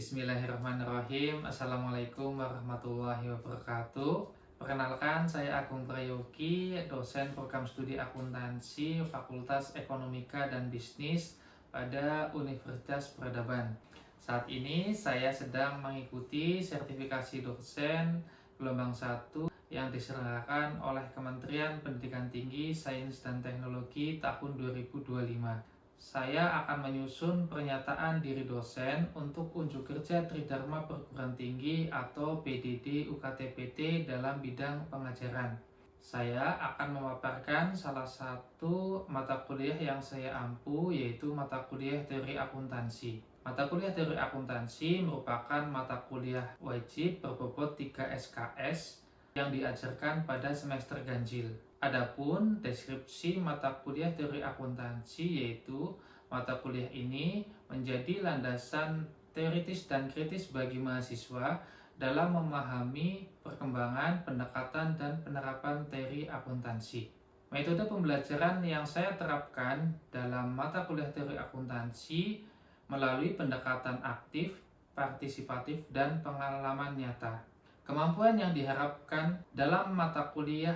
Bismillahirrahmanirrahim. Assalamualaikum warahmatullahi wabarakatuh. Perkenalkan, saya Agung Prayogi, dosen program studi akuntansi Fakultas Ekonomika dan Bisnis pada Universitas Peradaban. Saat ini saya sedang mengikuti sertifikasi dosen gelombang 1 yang diselenggarakan oleh Kementerian Pendidikan Tinggi, Sains dan Teknologi tahun 2025. Saya akan menyusun pernyataan diri dosen untuk unjuk kerja Tridharma Perguruan Tinggi atau PDD UKT-PT dalam bidang pengajaran. Saya akan memaparkan salah satu mata kuliah yang saya ampu, yaitu mata kuliah teori akuntansi. Mata kuliah teori akuntansi merupakan mata kuliah wajib berbobot 3 SKS yang diajarkan pada semester ganjil. Adapun deskripsi mata kuliah teori akuntansi, yaitu mata kuliah ini menjadi landasan teoritis dan kritis bagi mahasiswa dalam memahami perkembangan, pendekatan, dan penerapan teori akuntansi. Metode pembelajaran yang saya terapkan dalam mata kuliah teori akuntansi melalui pendekatan aktif, partisipatif, dan pengalaman nyata. Kemampuan yang diharapkan dalam mata kuliah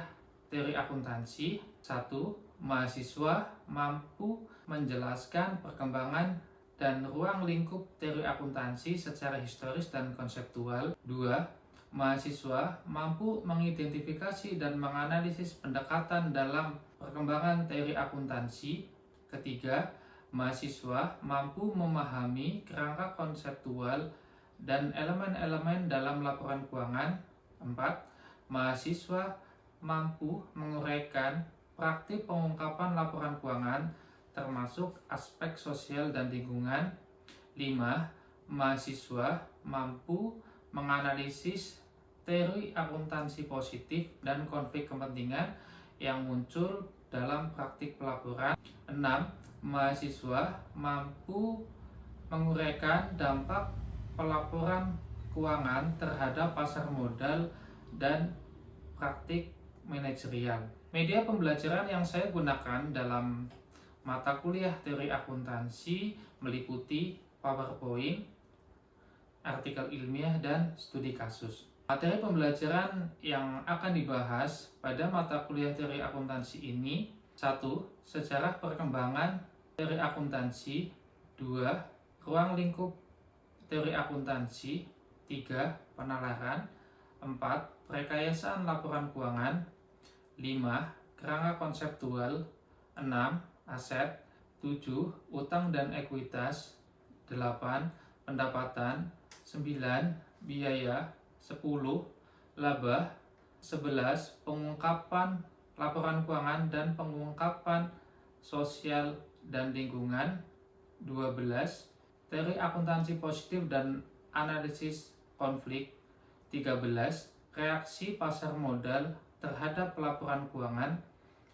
teori akuntansi: 1. Mahasiswa mampu menjelaskan perkembangan dan ruang lingkup teori akuntansi secara historis dan konseptual. 2. Mahasiswa mampu mengidentifikasi dan menganalisis pendekatan dalam perkembangan teori akuntansi. 3. Mahasiswa mampu memahami kerangka konseptual dan elemen-elemen dalam laporan keuangan. 4. Mahasiswa mampu menguraikan praktik pengungkapan laporan keuangan termasuk aspek sosial dan lingkungan. 5. Mahasiswa mampu menganalisis teori akuntansi positif dan konflik kepentingan yang muncul dalam praktik pelaporan. 6. Mahasiswa mampu menguraikan dampak pelaporan keuangan terhadap pasar modal dan praktik manajerial. Media pembelajaran yang saya gunakan dalam mata kuliah teori akuntansi meliputi PowerPoint, artikel ilmiah, dan studi kasus. Materi pembelajaran yang akan dibahas pada mata kuliah teori akuntansi ini: 1. Sejarah perkembangan teori akuntansi. 2. Ruang lingkup teori akuntansi. 3. Penalaran. 4. Rekayasaan laporan keuangan. 5. Kerangka konseptual. 6. Aset. 7. Utang dan ekuitas. 8. Pendapatan. 9. Biaya. 10. Laba. 11. Pengungkapan laporan keuangan dan pengungkapan sosial dan lingkungan. 12. Teori akuntansi positif dan analisis konflik. 13. Reaksi pasar modal terhadap laporan keuangan.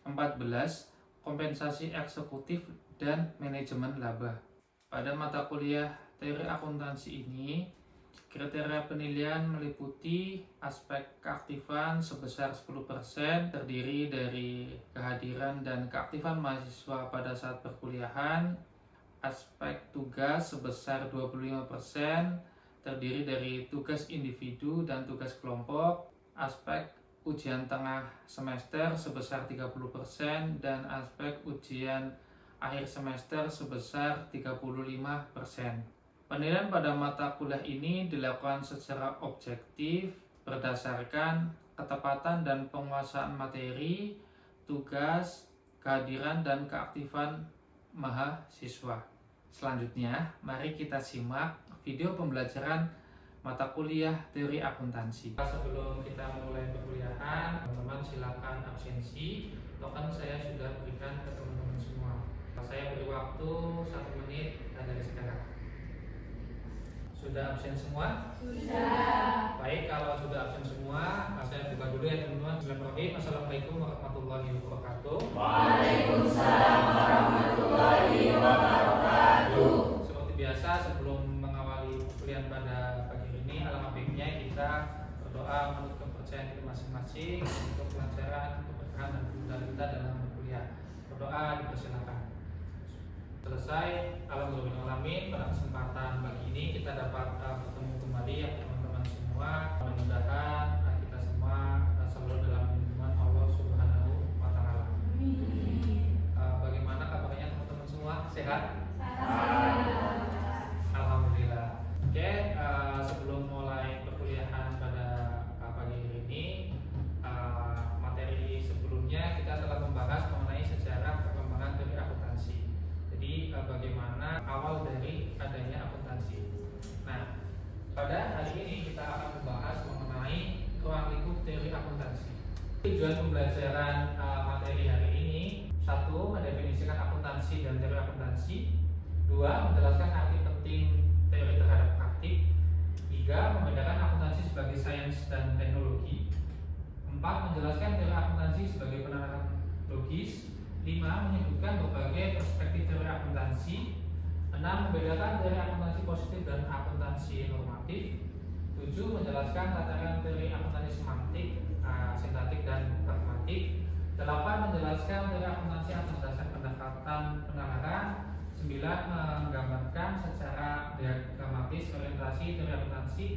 14. Kompensasi eksekutif dan manajemen laba. Pada mata kuliah teori akuntansi ini, kriteria penilaian meliputi aspek keaktifan sebesar 10%, terdiri dari kehadiran dan keaktifan mahasiswa pada saat perkuliahan. Aspek tugas sebesar 25%, terdiri dari tugas individu dan tugas kelompok. Aspek ujian tengah semester sebesar 30% dan aspek ujian akhir semester sebesar 35%. Penilaian pada mata kuliah ini dilakukan secara objektif berdasarkan ketepatan dan penguasaan materi, tugas, kehadiran, dan keaktifan mahasiswa. Selanjutnya, mari kita simak video pembelajaran mata kuliah teori akuntansi. Sebelum kita mulai perkuliahan, teman-teman silakan absensi. Token saya sudah berikan ke teman-teman semua. Saya beri waktu 1 menit dari sekarang. Sudah absen semua? Sudah. Baik, kalau sudah absen semua, saya buka dulu ya teman-teman. Bismillahirrahmanirrahim. Assalamualaikum warahmatullahi wabarakatuh. Waalaikumsalam warahmatullahi wabarakatuh. Seperti biasa, sebelum mengawali kuliah pada pagi ini, alangkah baiknya kita berdoa menurut kepercayaan kita masing-masing untuk kelancaran, keberkahan, dan kemudahan kita dalam berkuliah. Berdoa, dipersilakan. Selesai, alhamdulillahirrahmanirrahim, pada kesempatan pagi ini kita dapat bertemu kembali ya teman-teman semua. Mudah-mudahan kita semua selalu dalam lindungan Allah Subhanahu wa Ta'ala. Bagaimana kabarnya teman-teman semua? Sehat? Alhamdulillah. Oke, sebelum mulai perkuliahan pada pagi hari ini, materi sebelumnya kita telah membahas mengenai sejarah perkembangan dari akuntansi. Jadi bagaimana awal dari adanya akuntansi. Nah, pada hari ini kita akan membahas mengenai ruang lingkup teori akuntansi. Tujuan pembelajaran materi hari ini: 1. Mendefinisikan akuntansi dan teori akuntansi. 2. Menjelaskan arti penting teori terhadap praktik. 3. Membedakan akuntansi sebagai sains dan teknologi. 4. Menjelaskan teori akuntansi sebagai penerapan logis. 5. Menyebutkan berbagai perspektif teori akuntansi. 6. Membedakan teori akuntansi positif dan akuntansi normatif. 7. Menjelaskan tataran teori akuntansi semantik, sintaktik dan pragmatik. 8. Menjelaskan teori akuntansi atas dasar pendekatan penalaran. 9. Menggambarkan secara diagramatis orientasi teori akuntansi.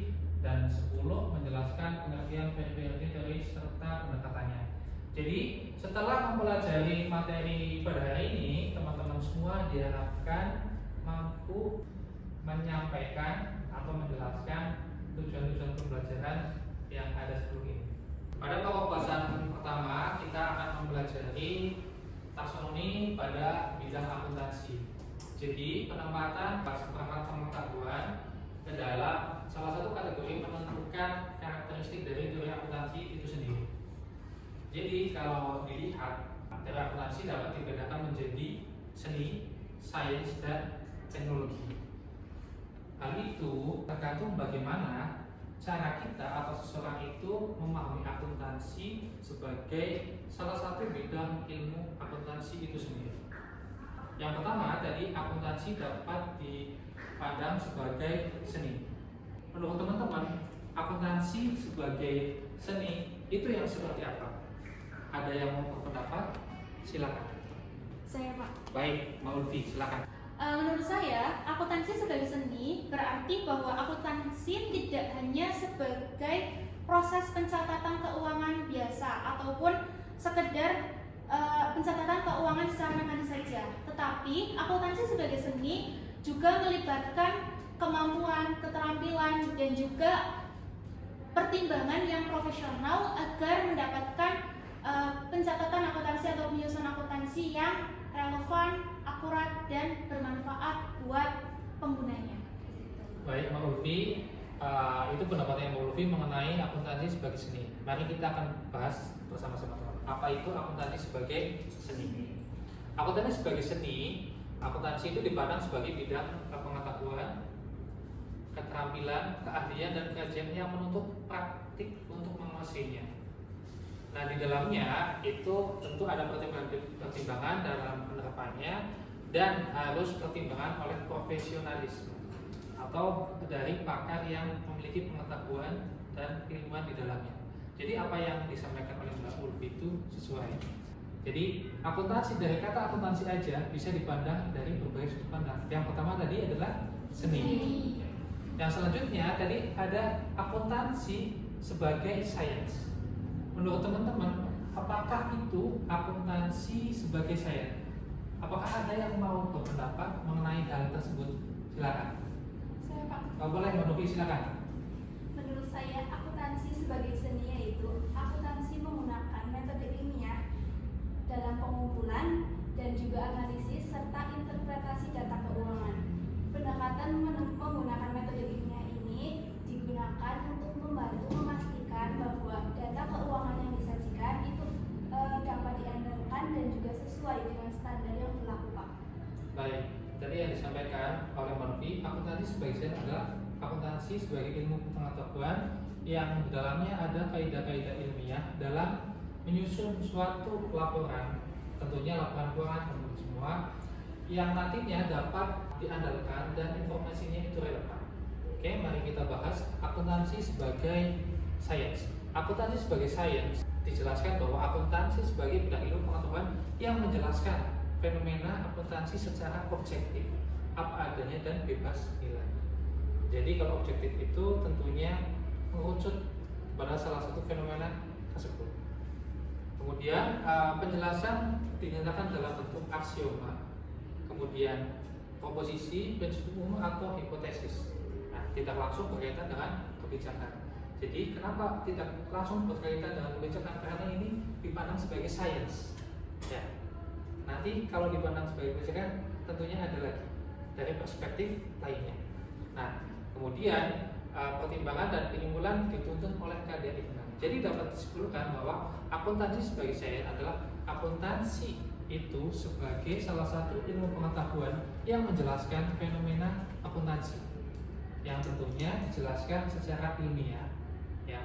Dan 10. Menjelaskan pengertian versi teori serta pendekatannya. Jadi setelah mempelajari materi pada hari ini, teman-teman semua diharapkan mampu menyampaikan atau menjelaskan tujuan-tujuan pembelajaran yang ada sebelum ini. Pada pokok bahasan pertama kita akan mempelajari taksonomi pada bidang akuntansi. Jadi penempatan perangkat pengetahuan adalah salah satu kategori menentukan karakteristik dari teori akuntansi itu sendiri. Jadi kalau dilihat, teori akuntansi dapat dibedakan menjadi seni, sains, dan teknologi. Hal itu tergantung bagaimana cara kita atau seseorang itu memahami akuntansi sebagai salah satu bidang ilmu akuntansi itu sendiri. Yang pertama tadi, akuntansi dapat dipandang sebagai seni. Menurut teman-teman, akuntansi sebagai seni itu yang seperti apa? Ada yang mau berpendapat? Silakan. Saya, Pak. Baik, Mbak Ulfi, silakan. Menurut saya, akuntansi sebagai seni berarti bahwa akuntansi tidak hanya sebagai proses pencatatan keuangan biasa ataupun sekedar pencatatan keuangan secara mekanis saja, tetapi akuntansi sebagai seni juga melibatkan kemampuan, keterampilan, dan juga pertimbangan yang profesional agar mendapatkan pencatatan akuntansi atau penyusunan akuntansi yang relevan, akurat, dan bermanfaat buat penggunanya. Baik, Mbak Ulfi, itu pendapatnya Mbak Ulfi mengenai akuntansi sebagai seni. Mari kita akan bahas bersama-sama. Apa itu akuntansi sebagai seni? Akuntansi sebagai seni, akuntansi itu dipandang sebagai bidang pengetahuan, keterampilan, keahlian, dan kajian yang menuntut praktik untuk menguasainya. Nah, di dalamnya itu tentu ada pertimbangan dalam penerapannya dan harus pertimbangan oleh profesionalisme atau dari pakar yang memiliki pengetahuan dan keilmuan di dalamnya. Jadi apa yang disampaikan oleh Mbak Ulfi itu sesuai. Jadi akuntansi, dari kata akuntansi aja bisa dipandang dari berbagai sudut pandang. Yang pertama tadi adalah seni. Yang selanjutnya tadi ada akuntansi sebagai sains. Menurut teman-teman, apakah itu akuntansi sebagai sains? Apakah ada yang mau berpendapat mengenai hal tersebut? Silakan. Saya, Pak. Boleh, Mbak Novi, silakan. Menurut saya, akuntansi sebagai seni yaitu akuntansi menggunakan metode ilmiah dalam pengumpulan dan juga analisis serta interpretasi data keuangan. Pendekatan menggunakan metode ilmiah ini digunakan untuk membantu memastikan bahwa data keuangan yang disajikan itu dapat diandalkan dan juga sesuai dengan standar yang berlaku, Pak. Baik, tadi yang disampaikan oleh Mbak Novi, akuntansi sebagai sains adalah akuntansi sebagai ilmu pengetahuan yang di dalamnya ada kaidah-kaidah ilmiah dalam menyusun suatu laporan, tentunya laporan keuangan teman-teman semua, yang nantinya dapat diandalkan dan informasinya itu relevan. Oke, mari kita bahas akuntansi sebagai sains. Akuntansi sebagai sains dijelaskan bahwa akuntansi sebagai bidang ilmu pengetahuan yang menjelaskan fenomena akuntansi secara objektif, apa adanya dan bebas nilai. Jadi kalau objektif itu tentunya mengerucut pada salah satu fenomena tersebut. Kemudian penjelasan dinyatakan dalam bentuk aksioma, kemudian proposisi, prinsip umum atau hipotesis. Nah, tidak langsung berkaitan dengan kebijakan. Jadi kenapa tidak langsung berkaitan dengan kebijakan? Karena ini dipandang sebagai sains. Ya. Nanti kalau dipandang sebagai kebijakan, tentunya ada lagi dari perspektif lainnya. Nah, kemudian pertimbangan dan penyimpulan dituntun oleh KDI. Jadi dapat disimpulkan bahwa akuntansi sebagai sains adalah akuntansi itu sebagai salah satu ilmu pengetahuan yang menjelaskan fenomena akuntansi yang tentunya dijelaskan secara ilmiah, ya.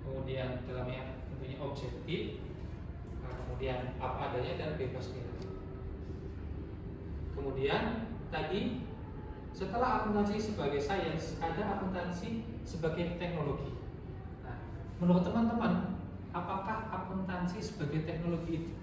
Kemudian dalamnya tentunya objektif, kemudian apa adanya dan bebas nilai. Kemudian tadi setelah akuntansi sebagai sains, ada akuntansi sebagai teknologi. Nah, menurut teman-teman, apakah akuntansi sebagai teknologi itu?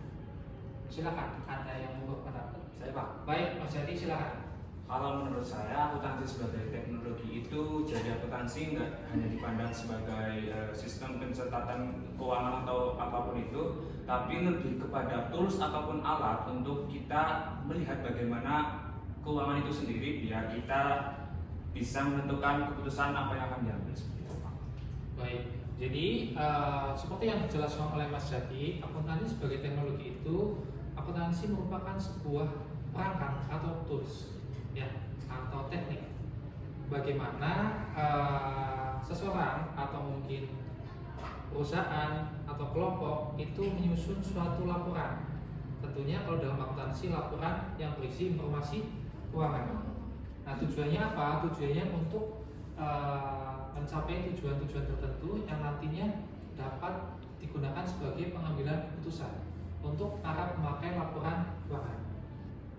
Silakan, ada yang mau berpendapat. Saya Pak. Baik, Mas Jadi silakan. Kalau menurut saya akuntansi sebagai teknologi itu jadi akuntansi nggak hanya dipandang sebagai sistem pencatatan keuangan atau apapun itu, tapi lebih kepada tools ataupun alat untuk kita melihat bagaimana keuangan itu sendiri biar kita bisa menentukan keputusan apa yang akan diambil seperti itu Pak. Baik, jadi seperti yang dijelaskan oleh Mas Jati, akuntansi sebagai teknologi itu, akuntansi merupakan sebuah perangkat atau tools, ya, atau teknik bagaimana seseorang atau mungkin perusahaan atau kelompok itu menyusun suatu laporan. Tentunya kalau dalam akuntansi laporan yang berisi informasi keuangan. Nah, tujuannya apa? Tujuannya untuk mencapai tujuan-tujuan tertentu yang nantinya dapat digunakan sebagai pengambilan keputusan untuk para pemakai laporan keuangan.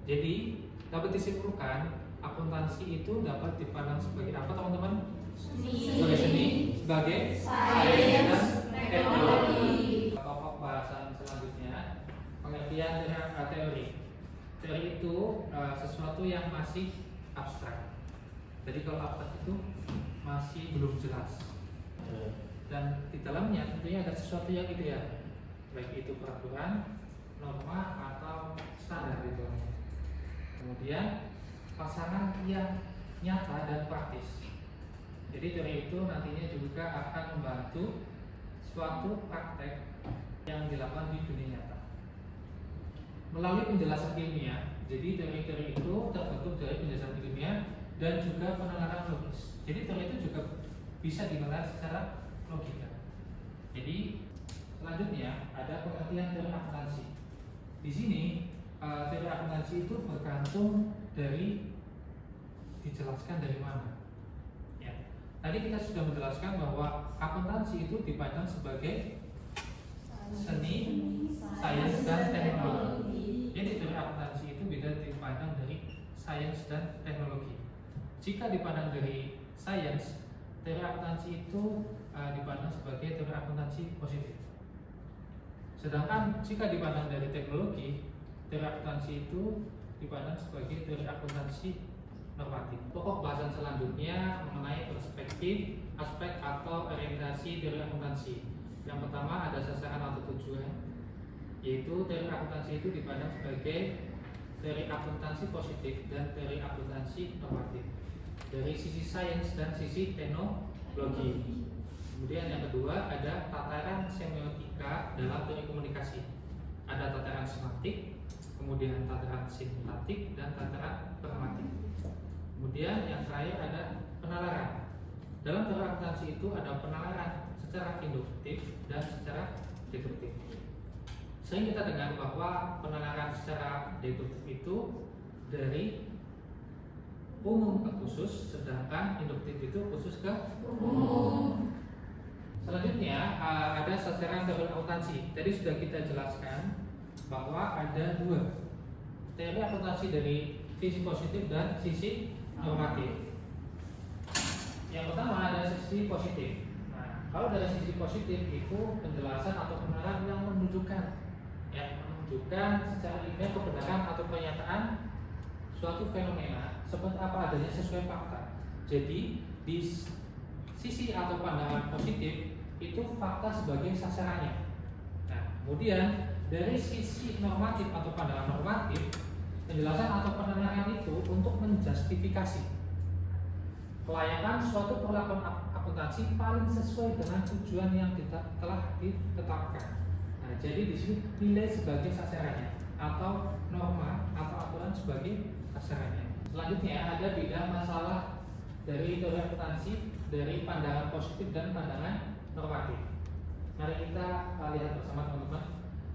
Jadi dapat disimpulkan akuntansi itu dapat dipandang sebagai apa teman-teman? Sebagai seni, sebagai sains dan teknologi. Pokok bahasan selanjutnya pengertian dari teori. Teori itu sesuatu yang masih abstrak. Jadi kalau abstrak itu masih belum jelas. Dan di dalamnya tentunya ada sesuatu yang ideal, baik itu peraturan, norma atau standar di dalamnya. Kemudian pasangan yang nyata dan praktis. Jadi teori itu nantinya juga akan membantu suatu praktek yang dilakukan di dunia nyata. Melalui penjelasan ilmiah, jadi teori-teori itu terbentuk dari penjelasan ilmiah dan juga penalaran logis. Jadi teori itu juga bisa dinilai secara logika. Jadi selanjutnya ada pengertian teori akuntansi. Di sini teori akuntansi itu bergantung dari dijelaskan dari mana. Ya. Tadi kita sudah menjelaskan bahwa akuntansi itu dipandang sebagai seni, sains dan teknologi. Jadi teori akuntansi itu bisa dipandang dari sains dan teknologi. Jika dipandang dari sains, teori akuntansi itu dipandang sebagai teori akuntansi positif. Sedangkan jika dipandang dari teknologi, teori akuntansi itu dipandang sebagai teori akuntansi normatif. Pokok bahasan selanjutnya mengenai perspektif, aspek atau orientasi teori akuntansi. Yang pertama ada sasaran atau tujuan, yaitu teori akuntansi itu dipandang sebagai teori akuntansi positif dan teori akuntansi normatif dari sisi sains dan sisi teknologi. Kemudian yang kedua ada tataran semiotika dalam teori komunikasi. Ada tataran semantik, kemudian tataran sintaktik dan tataran pragmatik. Kemudian yang terakhir ada penalaran. Dalam teori akuntansi itu ada penalaran secara induktif dan secara deduktif. Sering kita dengar bahwa penalaran secara deduktif itu dari umum ke khusus, sedangkan induktif itu khusus ke umum. Selanjutnya ada sasaran teori akuntansi. Tadi sudah kita jelaskan bahwa ada dua teori akuntansi dari sisi positif dan sisi normatif. Yang pertama ada sisi positif. Nah, kalau dari sisi positif itu penjelasan atau penalaran yang menunjukkan, ya, menunjukkan secara ilmiah kebenaran atau pernyataan suatu fenomena seperti apa adanya sesuai fakta. Jadi di sisi atau pandangan positif itu fakta sebagai sasarannya. Nah, kemudian dari sisi normatif atau pandangan normatif, penjelasan atau penerangan itu untuk menjustifikasi kelayakan suatu perlakuan akuntansi paling sesuai dengan tujuan yang telah ditetapkan. Nah, jadi di sini nilai sebagai sasarannya atau norma atau aturan sebagai sasarannya. Selanjutnya ada bidang masalah dari teori akuntansi dari pandangan positif dan pandangan normatif. Mari kita lihat bersama teman-teman.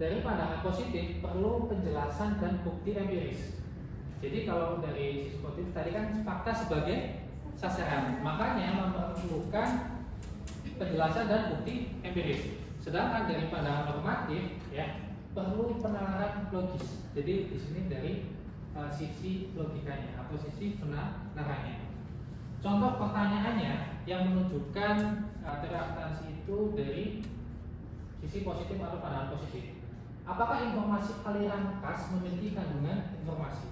Dari pandangan positif perlu penjelasan dan bukti empiris. Jadi kalau dari sisi positif tadi kan fakta sebagai sasaran, makanya memerlukan penjelasan dan bukti empiris. Sedangkan dari pandangan normatif ya perlu penalaran logis. Jadi di sini dari sisi logikanya atau sisi penarangannya. Contoh pertanyaannya yang menunjukkan teori akuntansi itu dari sisi positif atau pandangan positif. Apakah informasi aliran kas memiliki kandungan informasi?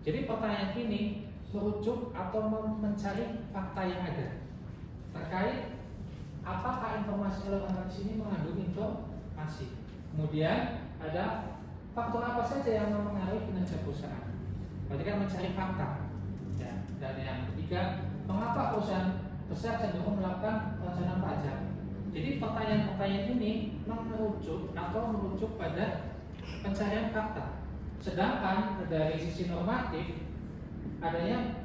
Jadi pertanyaan ini merujuk atau mencari fakta yang ada terkait apakah informasi aliran kas ini mengandung informasi. Kemudian ada faktor apa saja yang mempengaruhi kinerja perusahaan. Berarti kan mencari fakta. Ya. Dan yang ketiga, mengapa perusahaan besar cenderung melakukan perencanaan pajak? Jadi pertanyaan-pertanyaan ini merujuk pada pencarian fakta. Sedangkan dari sisi normatif adanya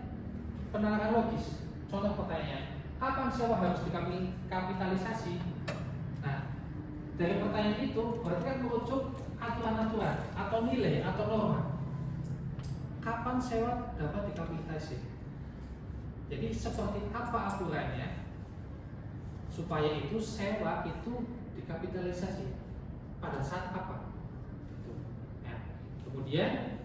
penalaran logis. Contoh pertanyaan, kapan sewa harus dikapitalisasi? Nah, dari pertanyaan itu berarti kan merujuk aturan-aturan atau nilai atau norma. Kapan sewa dapat dikapitalisasi? Jadi seperti apa aturannya supaya itu sewa itu dikapitalisasi pada saat apa? Itu. Nah, kemudian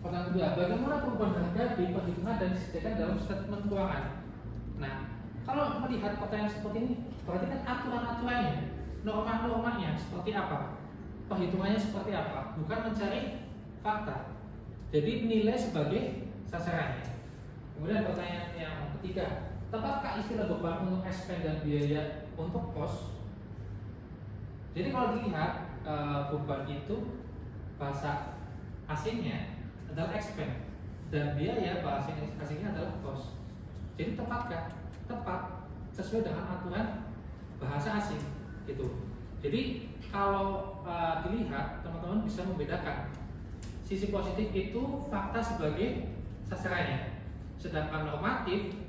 pertanyaan kedua, bagaimana perubahan harga di perhitungan dan disediakan dalam statement keuangan? Nah, kalau melihat pertanyaan seperti ini, berarti kan aturan-aturannya, norma-normanya seperti apa, perhitungannya seperti apa, bukan mencari fakta. Jadi nilai sebagai sasarannya. Kemudian pertanyaan yang ketiga, tepatkah istilah beban untuk expense dan biaya untuk cost? Jadi kalau dilihat beban itu bahasa asingnya adalah expense dan biaya bahasa asingnya adalah cost. Jadi tepatkah? Tepat sesuai dengan aturan bahasa asing gitu. Jadi kalau dilihat teman-teman bisa membedakan sisi positif itu fakta sebagai sasarannya, sedangkan normatif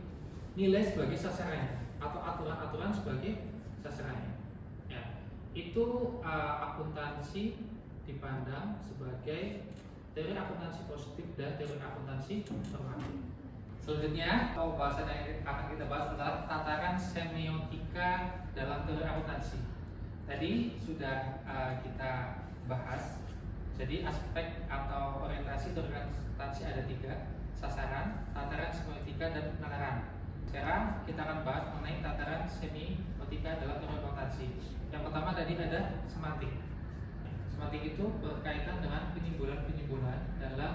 nilai sebagai sasarannya atau aturan-aturan sebagai sasarannya. Ya, itu akuntansi dipandang sebagai teori akuntansi positif dan teori akuntansi normatif. Selanjutnya, pembahasan yang akan kita bahas adalah tataran semiotika dalam teori akuntansi. Tadi sudah kita bahas. Jadi aspek atau orientasi teori akuntansi ada 3, sasaran, tataran semiotika dan penalaran. Sekarang kita akan bahas mengenai tataran semiotika dalam teori akuntansi. Yang pertama tadi ada semantik. Semantik itu berkaitan dengan penyimbolan-penyimbolan dalam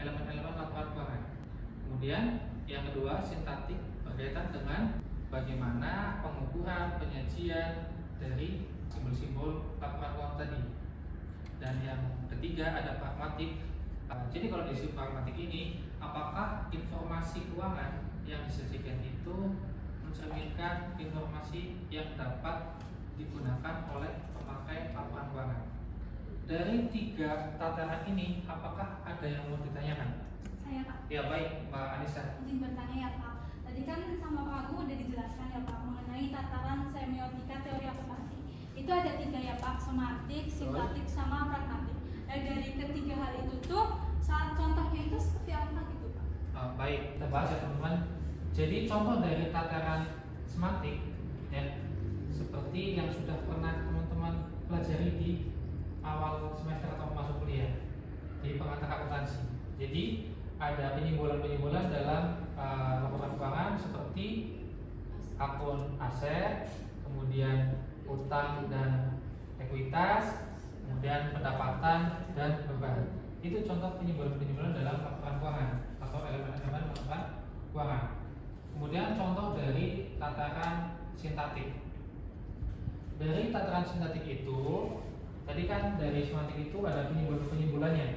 elemen-elemen laporan keuangan. Kemudian yang kedua sintaktik berkaitan dengan bagaimana pengukuran penyajian dari simbol-simbol laporan keuangan tadi. Dan yang ketiga ada pragmatik. Jadi kalau di sisi pragmatik ini, apakah informasi keuangan yang disajikan itu mencerminkan informasi yang dapat digunakan oleh pemakai laporan keuangan? Dari 3 tataran ini, apakah ada yang mau ditanyakan? Saya Pak. Ya baik, Mbak Anissa. Izin bertanya ya Pak. Tadi kan sama Pak Agung udah dijelaskan ya Pak mengenai tataran semiotika teori akuntansi. Itu ada 3 ya Pak, semantik, sintaktik, sama pragmatik. Dari ketiga hal itu tuh saat contohnya itu seperti apa gitu Pak? Baik, kita bahas ya teman-teman. Jadi contoh dari tataran semantik ya, seperti yang sudah pernah teman-teman pelajari di awal semester atau masuk kuliah di pengantar akuntansi. Jadi ada penyimbolan-penyimbolan dalam laporan keuangan seperti akun aset, kemudian utang dan ekuitas, kemudian pendapatan dan beban. Itu contoh penyimbolan-penyimbolan dalam laporan keuangan atau elemen-elemen laporan keuangan. Kemudian contoh dari tataran sintaktik. Dari tataran sintaktik itu, tadi kan dari semantik itu ada penyimbolan-penyimbolannya.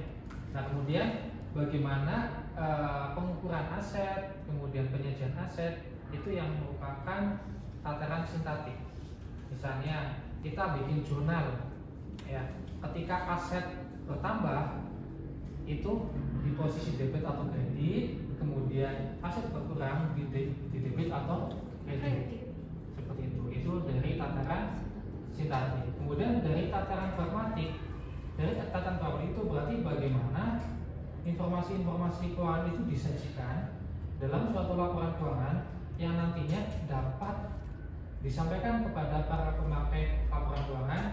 Nah, kemudian bagaimana pengukuran aset, kemudian penyajian aset itu yang merupakan tataran sintaktik. Misalnya kita bikin jurnal, ya, ketika aset bertambah itu di posisi debit atau kredit, kemudian aset berkurang di debit atau kredit. Seperti itu dari tataran sintaktik. Kemudian dari tataran pragmatik, dari tataran pragmatik itu berarti bagaimana informasi-informasi keuangan itu disajikan dalam suatu laporan keuangan yang nantinya dapat disampaikan kepada para pemakai laporan keuangan.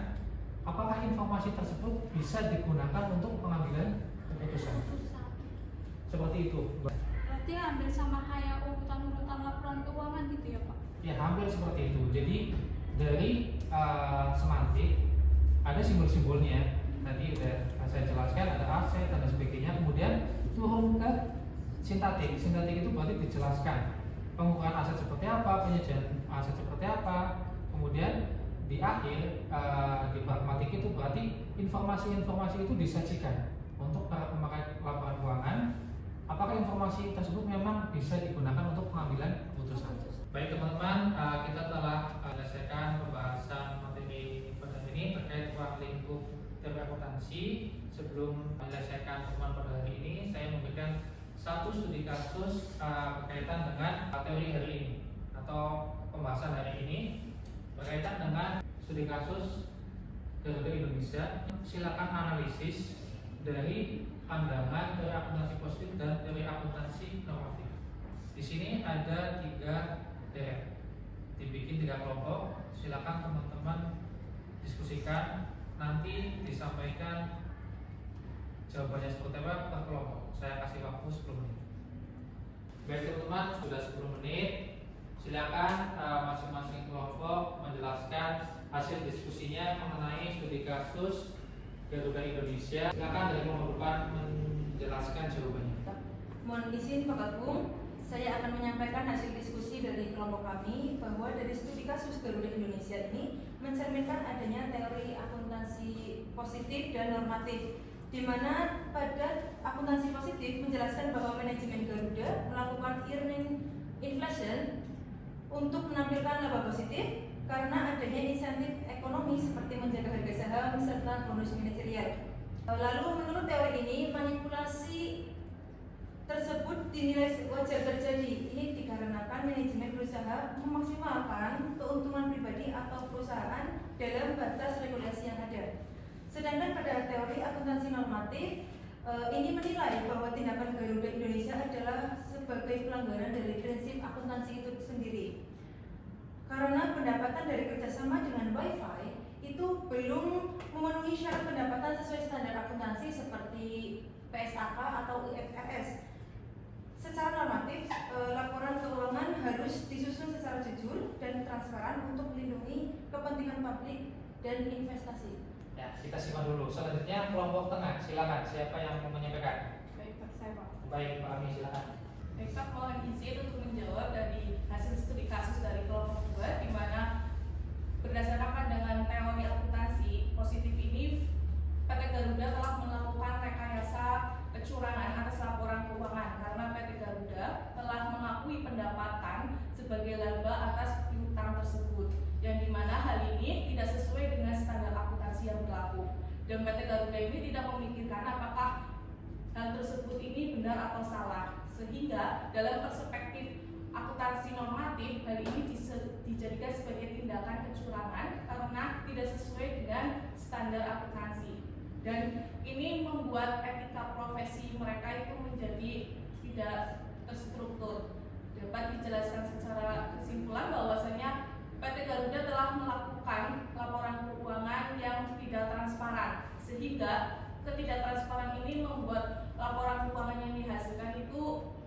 Apakah informasi tersebut bisa digunakan untuk pengambilan keputusan? Seperti itu. Berarti hampir sama kayak urutan-urutan laporan keuangan gitu ya Pak? Ya, hampir seperti itu. Jadi dari semantik ada simbol-simbolnya. Tadi udah saya jelaskan, ada aset dan sebagainya. Kemudian turun ke sintaktik. Sintaktik itu berarti dijelaskan pengukuran aset seperti apa, penyajian aset seperti apa. Kemudian di akhir di pragmatik itu berarti informasi-informasi itu disajikan untuk para pemakai laporan keuangan. Apakah informasi tersebut memang bisa digunakan untuk pengambilan keputusan? Baik teman-teman, kita telah menyelesaikan pembahasan materi pada hari ini terkait ruang lingkup teori akuntansi. Sebelum menyelesaikan pertemuan pada hari ini, saya memberikan satu studi kasus berkaitan dengan teori hari ini atau pembahasan hari ini berkaitan dengan studi kasus Garuda Indonesia. Silakan analisis dari pandangan teori akuntansi positif dan teori akuntansi normatif. Di sini ada 3 deret, dibikin 3 kelompok. Silakan teman-teman diskusikan, nanti disampaikan jawabannya seperti apa per kelompok. Saya kasih waktu 10 menit. Baik teman-teman, sudah 10 menit. Silakan masing-masing kelompok menjelaskan hasil diskusinya mengenai studi kasus Garuda Indonesia. Silakan dari kelompok depan menjelaskan jawabannya. Mohon izin Pak Agung, saya akan menyampaikan hasil diskusi dari kelompok kami bahwa dari studi kasus Garuda Indonesia ini mencerminkan adanya teori akuntansi positif dan normatif, di mana pada akuntansi positif menjelaskan bahwa manajemen Garuda melakukan earning inflation untuk menampilkan laba positif karena adanya insentif ekonomi seperti menjaga harga saham serta bonus manajerial. Lalu menurut teori ini manipulasi tersebut dinilai wajar terjadi. Ini dikarenakan manajemen berusaha memaksimalkan keuntungan pribadi atau perusahaan dalam batas regulasi yang ada. Sedangkan pada teori akuntansi normatif ini menilai bahwa tindakan Garuda Indonesia adalah sebagai pelanggaran dari prinsip akuntansi itu sendiri. Karena pendapatan dari kerjasama dengan Wi-Fi itu belum memenuhi syarat pendapatan sesuai standar akuntansi seperti PSAK atau IFRS. Secara normatif, laporan keuangan harus disusun secara jujur dan transparan untuk melindungi kepentingan publik dan investasi. Ya, kita simak dulu. Selanjutnya kelompok tengah, silakan. Siapa yang mau menyampaikan? Baik Pak, saya Pak. Baik, Pak Ami, silakan. Baik Pak, mohon izin untuk menjawab dari hasil studi kasus dari kelompok 2, di mana berdasarkan pandangan teori akuntansi positif ini, PT Garuda telah melakukan rekayasa kecurangan atas laporan keuangan karena PT Garuda telah mengakui pendapatan sebagai laba atas piutang tersebut, yang dimana hal ini tidak sesuai dengan standar akuntansi yang berlaku, dan PT Garuda ini tidak memikirkan apakah hal tersebut ini benar atau salah, sehingga dalam perspektif akuntansi normatif hal ini dijadikan sebagai tindakan kecurangan karena tidak sesuai dengan standar akuntansi, dan ini membuat etika profesi mereka itu menjadi tidak terstruktur. Dapat dijelaskan secara kesimpulan bahwasanya PT Garuda telah melakukan laporan keuangan yang tidak transparan, sehingga ketidaktransparan ini membuat laporan keuangan yang dihasilkan itu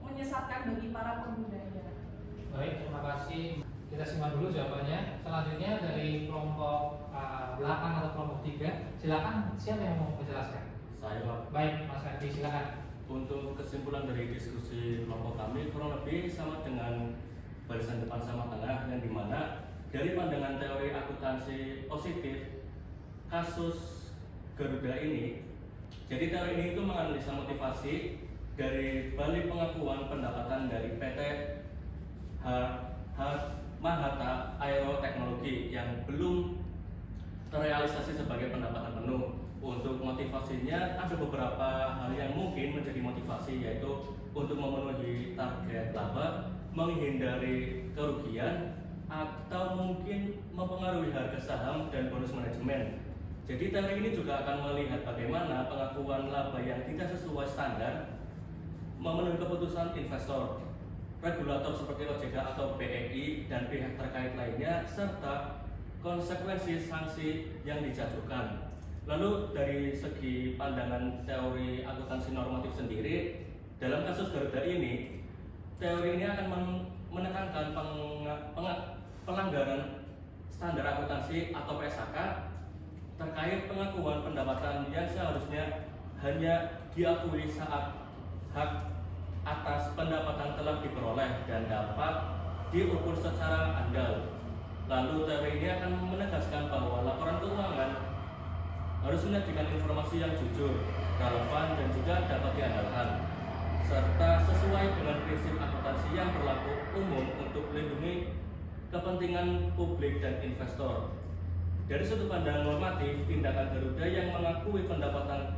menyesatkan bagi para penggunanya. Baik, terima kasih. Kita simak dulu jawabannya. Selanjutnya dari kelompok belakang atau kelompok 3. Silakan, siapa yang mau menjelaskan? Saya Pak. Baik, Mas Ardi, silakan. Untuk kesimpulan dari diskusi kelompok kami kurang lebih sama dengan barisan depan sama tengah, yang dimana dari pandangan teori akuntansi positif kasus Garuda ini, jadi teori ini itu menganalisa motivasi dari balik pengakuan pendapatan dari PT Mahata Aero Teknologi yang belum terrealisasi sebagai pendapatan penuh. Untuk motivasinya ada beberapa hal yang mungkin menjadi motivasi, yaitu untuk memenuhi target laba, menghindari kerugian, atau mungkin mempengaruhi harga saham dan bonus manajemen. Jadi teori ini juga akan melihat bagaimana pengakuan laba yang tidak sesuai standar memenuhi keputusan investor, regulator seperti OJK atau BEI dan pihak terkait lainnya, serta konsekuensi sanksi yang dijatuhkan. Lalu dari segi pandangan teori akuntansi normatif sendiri, dalam kasus Garuda ini, teori ini akan menekankan pelanggaran standar akuntansi atau PSAK terkait pengakuan pendapatan yang seharusnya hanya diakui saat hak atas pendapatan telah diperoleh dan dapat diukur secara andal. Lalu teori ini akan menegaskan bahwa laporan keuangan harus menyajikan informasi yang jujur, relevan, dan juga dapat diandalkan, serta sesuai dengan prinsip akuntansi yang berlaku umum untuk melindungi kepentingan publik dan investor. Dari sudut pandang normatif, tindakan Garuda yang mengakui pendapatan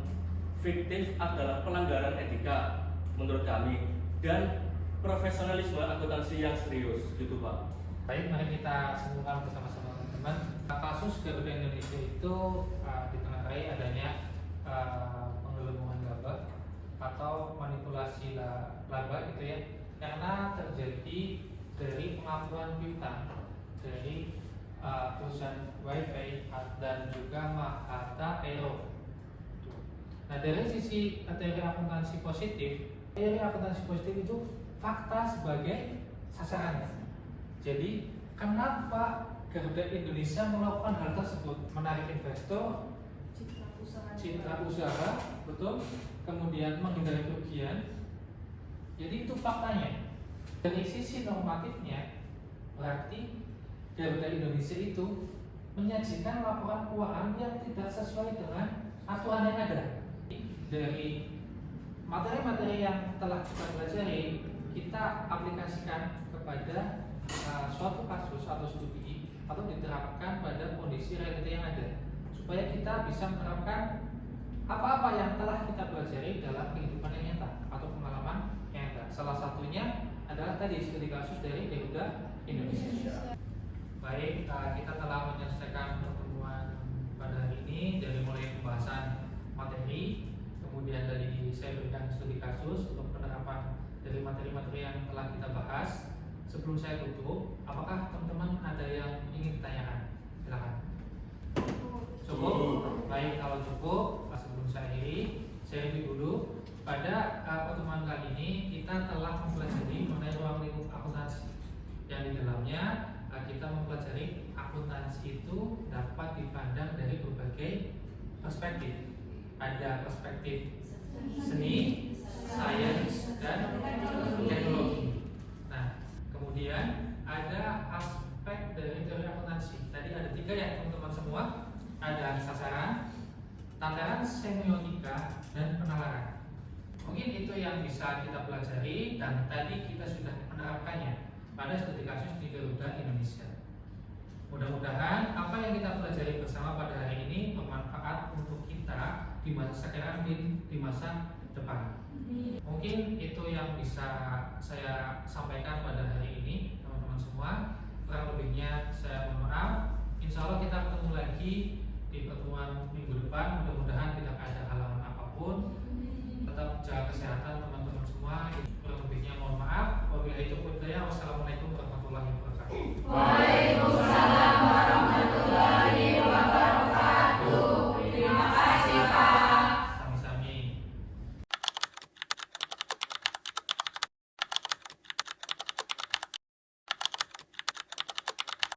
fiktif adalah pelanggaran etika menurut kami dan profesionalisme akuntansi yang serius, gitu Pak. Baik, mari kita simpulkan bersama-sama teman-teman. Kasus Garuda Indonesia itu ditengarai adanya penggelembungan laba atau manipulasi laba gitu ya, karena terjadi dari pengakuan piutang dari perusahaan Wi-Fi dan juga Mahata Aero. Nah, dari sisi teori akuntansi positif itu fakta sebagai sasarannya. Jadi kenapa Garuda Indonesia melakukan hal tersebut? Menarik investor, citra usaha, betul, kemudian menghindari kerugian. Jadi itu faktanya. Dari sisi normatifnya, berarti Garuda Indonesia itu menyajikan laporan keuangan yang tidak sesuai dengan aturan yang ada. Dari materi-materi yang telah kita pelajari, kita aplikasikan kepada suatu kasus atau studi atau diterapkan pada kondisi realita yang ada, supaya kita bisa menerapkan apa-apa yang telah kita pelajari dalam kehidupan yang nyata atau pengalaman yang nyata. Salah satunya adalah tadi studi kasus dari Garuda Indonesia. Baik, kita telah menyelesaikan pertemuan pada hari ini dari mulai pembahasan materi, kemudian dari saya berikan studi kasus untuk penerapan dari materi-materi yang telah kita bahas. Sebelum saya tutup, apakah teman-teman ada yang ingin ditanyakan? Silakan. Cukup? Baik, kalau cukup, sebelum saya review dulu. Pada pertemuan kali ini kita telah mempelajari mengenai ruang lingkup akuntansi, yang di dalamnya kita mempelajari akuntansi itu dapat dipandang dari berbagai perspektif. Ada perspektif seni, sains, dan teknologi. Nah, kemudian ada aspek dari teori akuntansi. Tadi ada 3 ya teman-teman semua. Ada sasaran, tataran semiotika, dan penalaran. Mungkin itu yang bisa kita pelajari dan tadi kita sudah menerapkannya pada studi kasus di Garuda Indonesia. Mudah-mudahan apa yang kita pelajari bersama pada hari ini bermanfaat untuk kita di masa sekarang dan di masa depan. Mungkin itu yang bisa saya sampaikan pada hari ini, teman-teman semua. Kurang lebihnya saya mohon maaf. Insya Allah kita ketemu lagi di pertemuan minggu depan